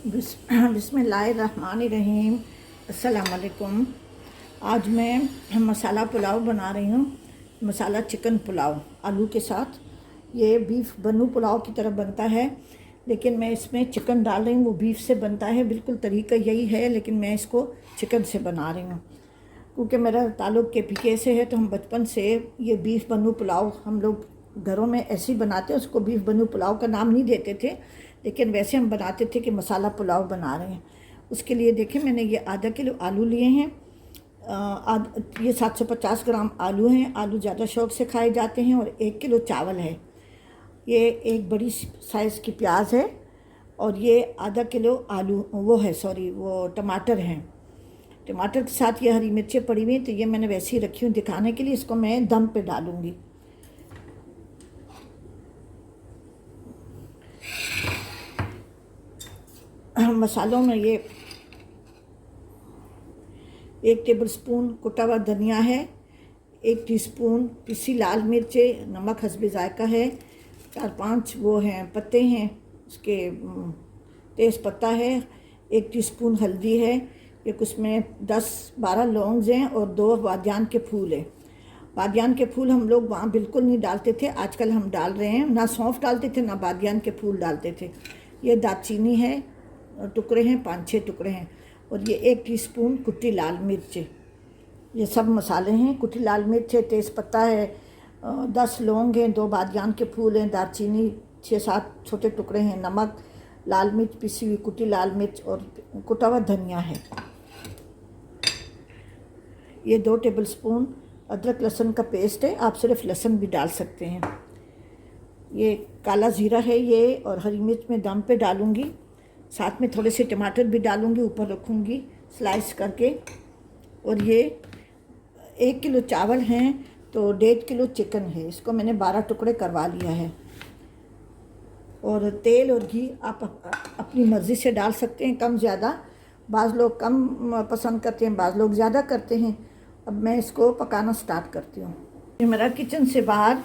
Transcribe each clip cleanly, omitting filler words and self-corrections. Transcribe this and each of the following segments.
बिस्मिल्लाहिर्रहमानिर्रहीम। अस्सलाम वालेकुम। आज मैं मसाला पुलाव बना रही हूँ। मसाला चिकन पुलाव आलू के साथ। ये बीफ बन्नू पुलाव की तरह बनता है, लेकिन मैं इसमें चिकन डाल रही हूँ। वो बीफ से बनता है, बिल्कुल तरीका यही है, लेकिन मैं इसको चिकन से बना रही हूँ क्योंकि मेरा ताल्लुक़ KPK से है। तो हम बचपन से ये बीफ बन्नू पुलाव हम लोग घरों में ऐसे ही बनाते हैं। उसको बीफ बन्नू पुलाव का नाम नहीं देते थे, लेकिन वैसे हम बनाते थे कि मसाला पुलाव बना रहे हैं। उसके लिए देखें, मैंने ये आधा किलो आलू लिए हैं। ये 750 ग्राम आलू हैं। आलू ज़्यादा शौक़ से खाए जाते हैं। और 1 किलो चावल है। ये एक बड़ी साइज़ की प्याज है। और ये आधा किलो वो टमाटर हैं। टमाटर के साथ ये हरी मिर्चें पड़ी हुई हैं, तो ये मैंने वैसे ही रखी हूँ दिखाने के लिए। इसको मैं दम पे डालूँगी। मसालों में ये 1 टेबलस्पून कुटा हुआ धनिया है, 1 टीस्पून पिसी लाल मिर्चें, नमक हस्बे जायका है, 4-5 वो हैं पत्ते हैं उसके, तेज़ पत्ता है, 1 टीस्पून हल्दी है, एक उसमें 10-12 लौंग हैं और 2 बादियान के फूल हैं। बादियान के फूल हम लोग वहाँ बिल्कुल नहीं डालते थे, आजकल हम डाल रहे हैं। ना सौंफ डालते थे, ना बादियान के फूल डालते थे। ये दालचीनी है, टुकड़े हैं, 5-6 टुकड़े हैं। और ये 1 टीस्पून कुटी लाल मिर्च। ये सब मसाले हैं। कुटी लाल मिर्च है, तेज़पत्ता है, 10 लौंग हैं, 2 बादियान के फूल हैं, दालचीनी 6-7 छोटे टुकड़े हैं, नमक, लाल मिर्च पिसी हुई, कुटी लाल मिर्च और कुटा हुआ धनिया है। ये 2 टेबलस्पून अदरक लहसुन का पेस्ट है। आप सिर्फ लहसुन भी डाल सकते हैं। ये काला ज़ीरा है ये, और हरी मिर्च में दम पे डालूँगी। साथ में थोड़े से टमाटर भी डालूँगी, ऊपर रखूँगी स्लाइस करके। और ये 1 किलो चावल हैं, तो 1.5 किलो चिकन है। इसको मैंने 12 टुकड़े करवा लिया है। और तेल और घी आप अपनी मर्ज़ी से डाल सकते हैं, कम ज़्यादा। बाज़ लोग कम पसंद करते हैं, बाज़ लोग ज़्यादा करते हैं। अब मैं इसको पकाना स्टार्ट करती हूँ। ये मेरा किचन से बाहर,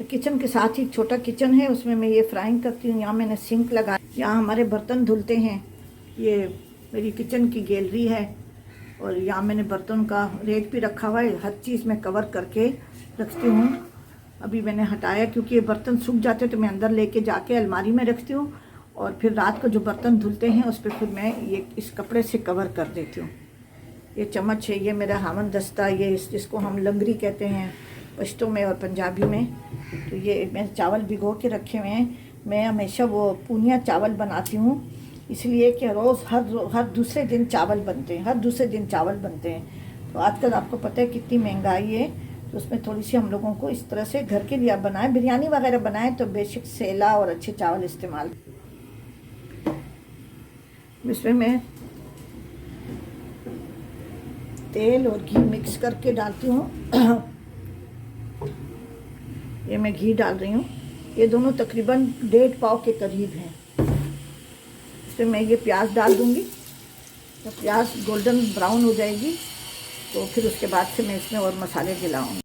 किचन के साथ ही छोटा किचन है, उसमें मैं ये फ्राइंग करती हूँ। यहाँ मैंने सिंक लगाया, यहाँ हमारे बर्तन धुलते हैं। ये मेरी किचन की गैलरी है। और यहाँ मैंने बर्तन का रेक भी रखा हुआ है। हर चीज़ मैं कवर करके रखती हूँ। अभी मैंने हटाया क्योंकि ये बर्तन सूख जाते हैं, तो मैं अंदर लेके जाके अलमारी में रखती हूँ। और फिर रात को जो बर्तन धुलते हैं उस पर फिर मैं ये इस कपड़े से कवर कर देती हूँ। ये चम्मच है, ये मेरा हामन दस्ता, ये जिसको हम लंगरी कहते हैं पश्तो में और पंजाबी में। तो ये मैं चावल भिगो के रखे हुए हैं। मैं हमेशा वो पूनिया चावल बनाती हूँ, इसलिए कि रोज़ हर दूसरे दिन चावल बनते हैं, हर दूसरे दिन चावल बनते हैं। तो आजकल आपको पता है कितनी महंगाई है, तो उसमें थोड़ी सी हम लोगों को इस तरह से घर के लिए आप बनाएं, बिरयानी वगैरह बनाएं तो बेशक सेला और अच्छे चावल इस्तेमाल। इसमें मैं तेल और घी मिक्स करके डालती हूँ। ये मैं घी डाल रही हूँ। ये दोनों तकरीबन 1.5 पाव के करीब हैं। इसमें मैं ये प्याज डाल दूँगी। तो प्याज गोल्डन ब्राउन हो जाएगी, तो फिर उसके बाद से मैं इसमें और मसाले गिलाऊँगी।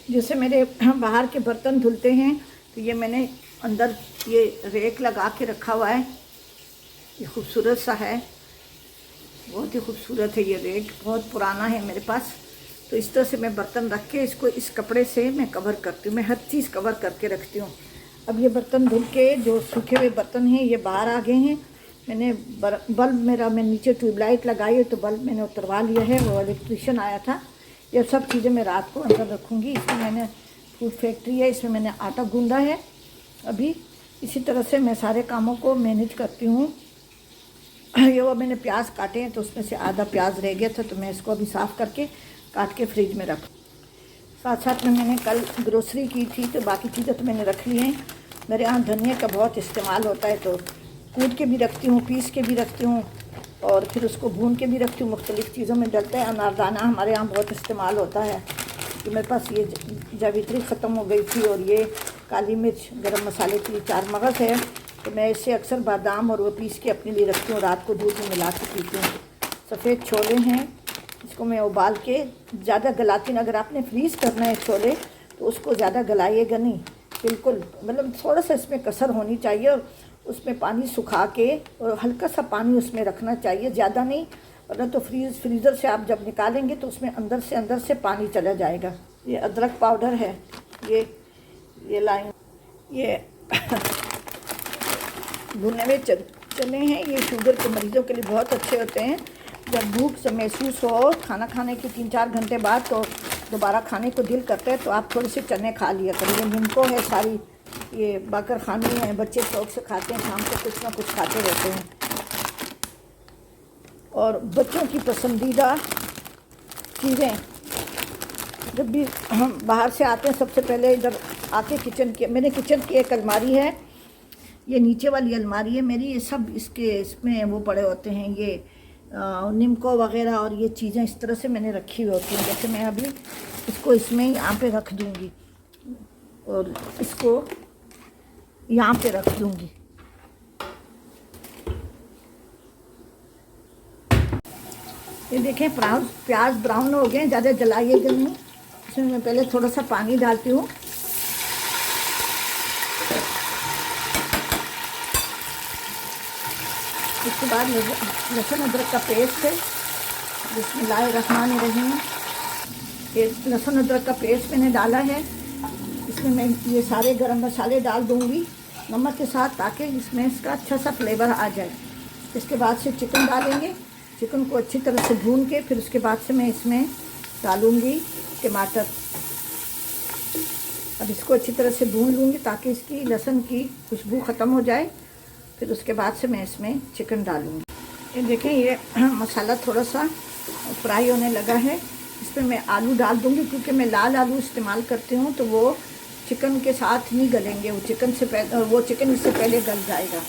जैसे मेरे बाहर के बर्तन धुलते हैं, तो ये मैंने अंदर ये रेक लगा के रखा हुआ है। ये खूबसूरत सा है, बहुत ही खूबसूरत है ये रेक, बहुत पुराना है मेरे पास। तो इस तरह से मैं बर्तन रख के इसको इस कपड़े से मैं कवर करती हूँ। मैं हर चीज़ कवर करके रखती हूँ। अब ये बर्तन धुल के जो सूखे हुए बर्तन हैं ये बाहर आ गए हैं। मैंने मैं नीचे ट्यूबलाइट लगाई है, तो बल्ब मैंने उतरवा लिया है, वो इलेक्ट्रीशियन आया था। ये सब चीज़ें मैं रात को अंदर रखूँगी। इसमें मैंने फूड फैक्ट्री है, इसमें मैंने आटा गूंदा है अभी। इसी तरह से मैं सारे कामों को मैनेज करती हूँ। ये वो मैंने प्याज काटे हैं, तो उसमें से आधा प्याज रह गया था, तो मैं इसको अभी साफ़ करके काट के फ्रिज में रख। साथ साथ में मैंने कल ग्रोसरी की थी, तो बाकी चीज़ें तो मैंने रख ली हैं। मेरे यहाँ धनिया का बहुत इस्तेमाल होता है, तो कूट के भी रखती हूँ, पीस के भी रखती हूँ, और फिर उसको भून के भी रखती हूँ। मुख्तलिफ़ चीज़ों में डलता है। अनारदाना हमारे यहाँ बहुत इस्तेमाल होता है। तो मेरे पास ये जावित्री ख़त्म हो गई थी, और ये काली मिर्च गरम मसाले की 4 मगज़ है, तो मैं इससे अक्सर बादाम और वो पीस के अपने लिए रखती हूँ। रात को दूध में मिला के पीती हूँ। सफ़ेद छोले हैं, इसको मैं उबाल के ज़्यादा गलाती नहीं। अगर आपने फ्रीज़ करना है छोले, तो उसको ज़्यादा गलाइएगा नहीं, बिल्कुल मतलब थोड़ा सा इसमें कसर होनी चाहिए। और उसमें पानी सुखा के और हल्का सा पानी उसमें रखना चाहिए, ज़्यादा नहीं, वरना तो फ्रीज़र से आप जब निकालेंगे तो उसमें अंदर से पानी चला जाएगा। ये अदरक पाउडर है, ये लाइन, ये भुने हुए चने हैं, ये शुगर के मरीज़ों के लिए बहुत अच्छे होते हैं। जब भूख से महसूस हो खाना खाने के 3-4 घंटे बाद तो दोबारा खाने को दिल करता है तो आप थोड़े से चने खा लिया करिए। निम्को है सारी, ये बाकर खानी है, बच्चे शौक से खाते हैं, शाम को कुछ ना कुछ खाते रहते हैं। और बच्चों की पसंदीदा चीज़ें, जब भी हम बाहर से आते हैं सबसे पहले इधर आके मैंने किचन की एक अलमारी है, ये नीचे वाली अलमारी है मेरी, ये सब इसमें वो पड़े होते हैं, ये निम्को वगैरह और ये चीज़ें इस तरह से मैंने रखी हुई होती हैं। जैसे मैं अभी इसको इसमें यहाँ पे रख दूँगी और इसको यहाँ पे रख दूँगी। ये देखें प्याज ब्राउन हो गए, ज़्यादा जलाइएगा नहीं। इसमें मैं पहले थोड़ा सा पानी डालती हूँ। इसके बाद लहसुन अदरक का पेस्ट है, बिस्मिल्लाहिर्रहमानिर्रहीम। ये लहसुन अदरक का पेस्ट मैंने डाला है। इसमें मैं ये सारे गरम मसाले डाल दूँगी नमक के साथ, ताकि इसमें इसका अच्छा सा फ्लेवर आ जाए। इसके बाद से चिकन डालेंगे, चिकन को अच्छी तरह से भून के फिर उसके बाद से मैं इसमें डालूँगी टमाटर। अब इसको अच्छी तरह से भून लूँगी ताकि इसकी लहसुन की खुशबू ख़त्म हो जाए। फिर उसके बाद से मैं इसमें चिकन डालूँगी। ये देखें, ये मसाला थोड़ा सा फ्राई होने लगा है। इसमें मैं आलू डाल दूँगी, क्योंकि मैं लाल आलू इस्तेमाल करती हूँ तो वो चिकन के साथ नहीं गलेंगे, वो चिकन इससे पहले गल जाएगा।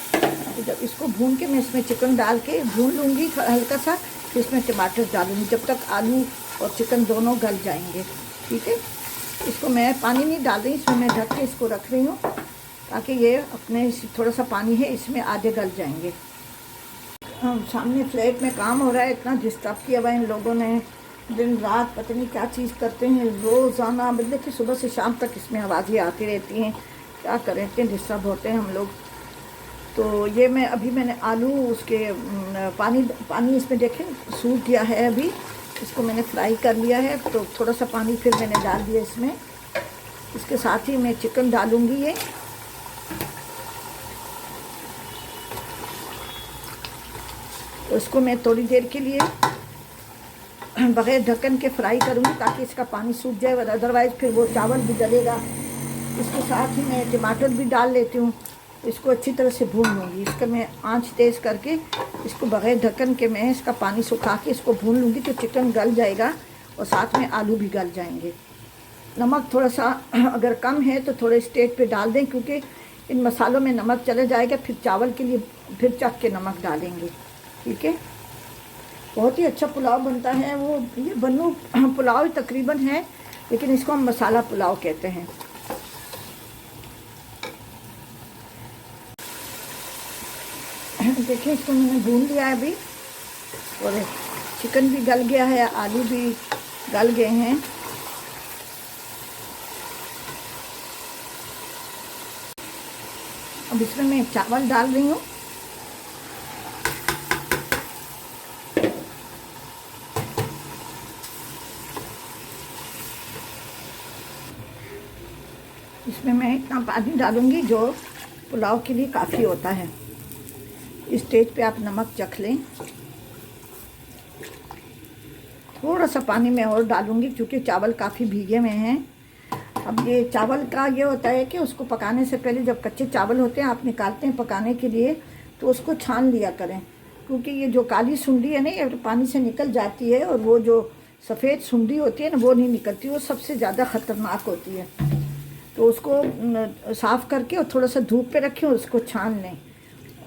तो जब इसको भून के मैं इसमें चिकन डाल के भून लूँगी हल्का सा, फिर इसमें टमाटर डालूँगी जब तक आलू और चिकन दोनों गल जाएंगे। ठीक है, इसको मैं पानी नहीं डाल रही, इसमें मैं ढक के इसको रख रही हूँ ताकि ये अपने थोड़ा सा पानी है इसमें आधे गल जाएंगे। सामने फ्लैट में काम हो रहा है, इतना डिस्टर्ब किया हुआ इन लोगों ने, दिन रात पता नहीं क्या चीज़ करते हैं रोज़ाना। मतलब कि सुबह से शाम तक इसमें आवाज़ें आती रहती हैं, क्या करें, इतने डिस्टर्ब होते हैं हम लोग। तो ये मैंने आलू उसके पानी इसमें देखें सूख गया है, अभी इसको मैंने फ्राई कर लिया है। तो थोड़ा सा पानी फिर मैंने डाल दिया इसमें। इसके साथ ही मैं चिकन डालूँगी ये। तो इसको मैं थोड़ी देर के लिए बग़ैर ढक्कन के फ्राई करूँगी ताकि इसका पानी सूख जाए, अदरवाइज़ फिर वो चावल भी जलेगा। इसके साथ ही मैं टमाटर भी डाल लेती हूँ, इसको अच्छी तरह से भून लूँगी। इसका मैं आंच तेज़ करके इसको बग़ैर ढक्कन के मैं इसका पानी सुखा के इसको भून लूँगी, तो चिकन गल जाएगा और साथ में आलू भी गल जाएंगे। नमक थोड़ा सा अगर कम है तो थोड़े स्टेज पे डाल दें, क्योंकि इन मसालों में नमक चले जाएगा, फिर चावल के लिए फिर चख के नमक डालेंगे। ठीक है, बहुत ही अच्छा पुलाव बनता है। वो ये बन्नू पुलाव तकरीबन है, लेकिन इसको हम मसाला पुलाव कहते हैं। देखिए, इसको मैंने भून लिया है अभी, और चिकन भी गल गया है, आलू भी गल गए हैं। अब इसमें मैं चावल डाल रही हूँ। इसमें मैं इतना पानी डालूँगी जो पुलाव के लिए काफ़ी होता है। इस स्टेज पे आप नमक चख लें। थोड़ा सा पानी मैं और डालूँगी क्योंकि चावल काफ़ी भीगे हुए हैं। अब ये चावल का ये होता है कि उसको पकाने से पहले जब कच्चे चावल होते हैं आप निकालते हैं पकाने के लिए, तो उसको छान लिया करें, क्योंकि ये जो काली सुंडी है ना ये पानी से निकल जाती है, और वो जो सफ़ेद सुंडी होती है ना वो नहीं निकलती, वो सबसे ज़्यादा ख़तरनाक होती है। तो उसको साफ़ करके और थोड़ा सा धूप पे रखें और उसको छान लें।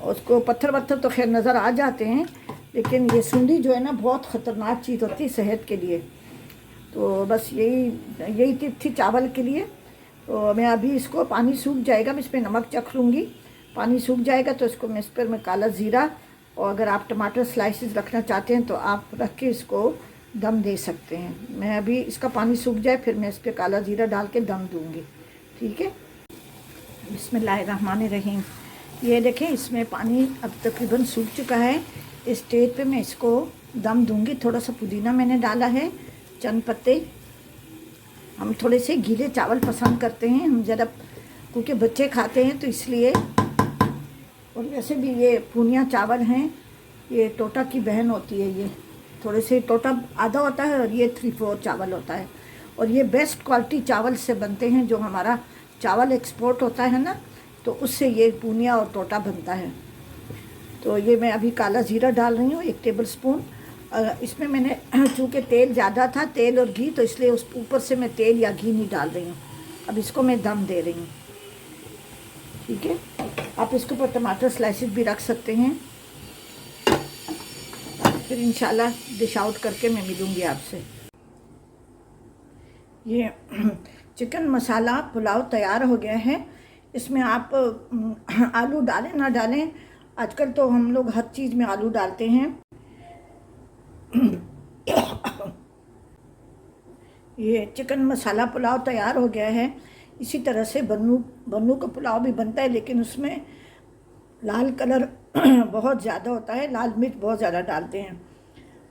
उसको पत्थर तो खैर नज़र आ जाते हैं, लेकिन ये सुंडी जो है ना बहुत ख़तरनाक चीज़ होती है सेहत के लिए। तो बस यही टिप थी चावल के लिए। तो मैं अभी इसको पानी सूख जाएगा, मैं इस पर नमक चख लूँगी। पानी सूख जाएगा तो इसको मैं इस पर काला ज़ीरा, और अगर आप टमाटर स्लाइसेस रखना चाहते हैं तो आप रख के इसको दम दे सकते हैं। मैं अभी इसका पानी सूख जाए फिर मैं इस पर काला ज़ीरा डाल के दम दूँगी। ठीक है, बिस्मिल्लाहिर्रहमानिर्रहीम। ये देखें, इसमें पानी अब तकरीबन सूख चुका है। इस स्टेज पे मैं इसको दम दूंगी। थोड़ा सा पुदीना मैंने डाला है, चंद पत्ते। हम थोड़े से गीले चावल पसंद करते हैं हम ज़रा, क्योंकि बच्चे खाते हैं तो इसलिए। और वैसे भी ये पूनिया चावल हैं, ये टोटा की बहन होती है। ये थोड़े से टोटा आधा होता है और ये 3/4 चावल होता है। और ये बेस्ट क्वालिटी चावल से बनते हैं। जो हमारा चावल एक्सपोर्ट होता है ना, तो उससे ये पूनिया और टोटा बनता है। तो ये मैं अभी काला ज़ीरा डाल रही हूँ 1 टेबल स्पून। इसमें मैंने चूँकि तेल ज़्यादा था, तेल और घी, तो इसलिए उस ऊपर से मैं तेल या घी नहीं डाल रही हूँ। अब इसको मैं दम दे रही हूँ। ठीक है, आप इसके ऊपर टमाटर स्लाइसेस भी रख सकते हैं। फिर इंशाल्लाह डिश आउट करके मैं मिलूँगी आपसे। ये चिकन मसाला पुलाव तैयार हो गया है। इसमें आप आलू डालें ना डालें, आजकल तो हम लोग हर चीज़ में आलू डालते हैं। ये चिकन मसाला पुलाव तैयार हो गया है। इसी तरह से बन्नू का पुलाव भी बनता है, लेकिन उसमें लाल कलर बहुत ज़्यादा होता है, लाल मिर्च बहुत ज़्यादा डालते हैं।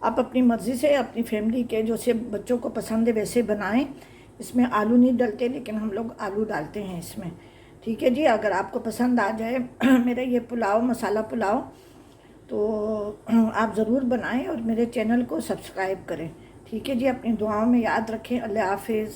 आप अपनी मर्ज़ी से अपनी फैमिली के जो से बच्चों को पसंद है वैसे बनाएं। इसमें आलू नहीं डलते, लेकिन हम लोग आलू डालते हैं इसमें। ठीक है जी, अगर आपको पसंद आ जाए मेरा ये पुलाव, मसाला पुलाव, तो आप ज़रूर बनाएं और मेरे चैनल को सब्सक्राइब करें। ठीक है जी, अपनी दुआओं में याद रखें। अल्लाह हाफिज़।